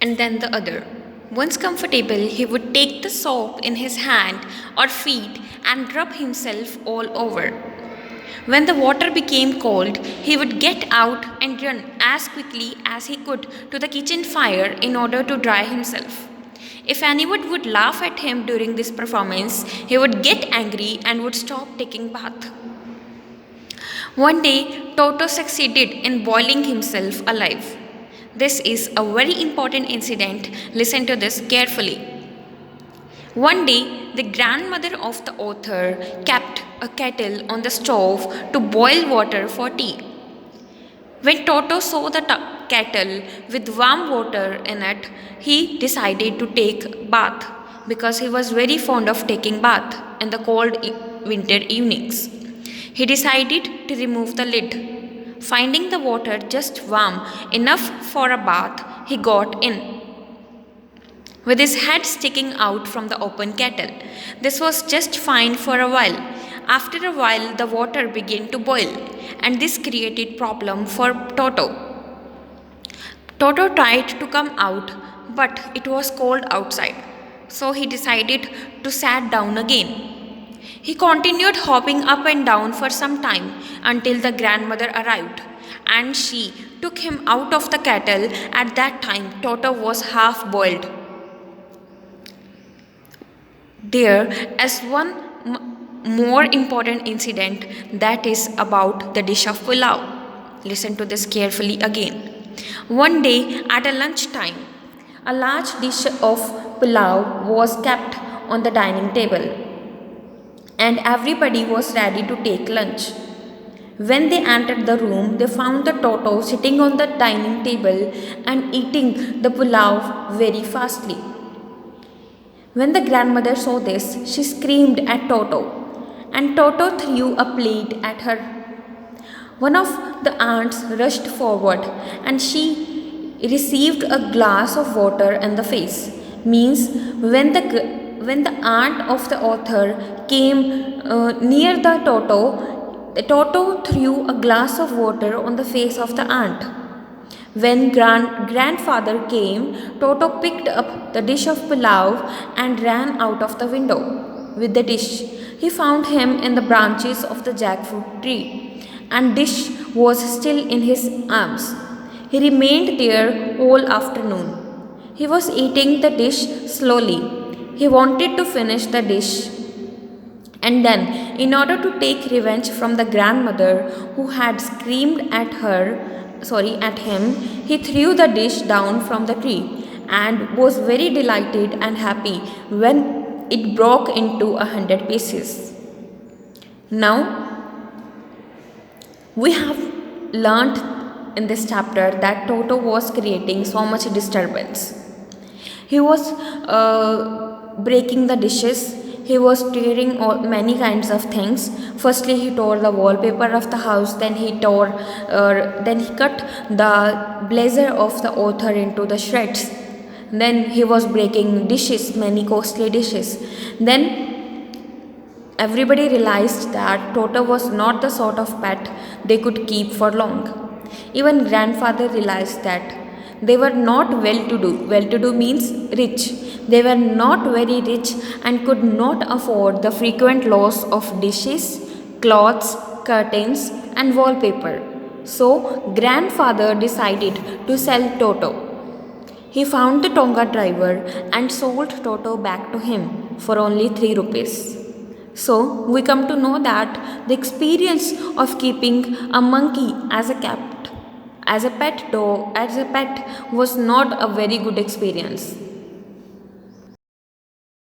and then the other. Once comfortable, he would take the soap in his hand or feet and rub himself all over. When the water became cold, he would get out and run as quickly as he could to the kitchen fire in order to dry himself. If anyone would laugh at him during this performance, he would get angry and would stop taking bath. One day, Toto succeeded in boiling himself alive. This is a very important incident. Listen to this carefully. One day, the grandmother of the author kept a kettle on the stove to boil water for tea. When Toto saw the kettle with warm water in it, he decided to take bath because he was very fond of taking bath in the cold winter evenings. He decided to remove the lid. Finding the water just warm enough for a bath, he got in with his head sticking out from the open kettle. This was just fine for a while. After a while, the water began to boil, and this created problem for Toto. Toto tried to come out, but it was cold outside, so he decided to sit down again. He continued hopping up and down for some time until the grandmother arrived, and she took him out of the kettle. At that time, Toto was half boiled. There is one more important incident, that is about the dish of pulao. Listen to this carefully again. One day at a lunchtime, a large dish of pulao was kept on the dining table, and everybody was ready to take lunch. When they entered the room, they found the Toto sitting on the dining table and eating the pulao very fastly. When the grandmother saw this, she screamed at Toto, and Toto threw a plate at her. One of the aunts rushed forward, and she received a glass of water in the face. Means when the aunt of the author came near the Toto threw a glass of water on the face of the aunt. When grandfather came, Toto picked up the dish of pulao and ran out of the window with the dish. He found him in the branches of the jackfruit tree, and dish was still in his arms. He remained there all afternoon. He was eating the dish slowly. He wanted to finish the dish. And then, in order to take revenge from the grandmother who had screamed at him, he threw the dish down from the tree and was very delighted and happy when it broke into 100 pieces. Now, we have learnt in this chapter that Toto was creating so much disturbance. He was breaking the dishes. He was tearing many kinds of things. Firstly, he tore the wallpaper of the house. Then he cut the blazer of the author into the shreds. Then he was breaking dishes, many costly dishes. Then everybody realized that Toto was not the sort of pet they could keep for long. Even grandfather realized that they were not well-to-do. Well-to-do means rich. They were not very rich and could not afford the frequent loss of dishes, cloths, curtains, and wallpaper. So, grandfather decided to sell Toto. He found the Tonga driver and sold Toto back to him for only 3 rupees. So, we come to know that the experience of keeping a monkey as a pet was not a very good experience.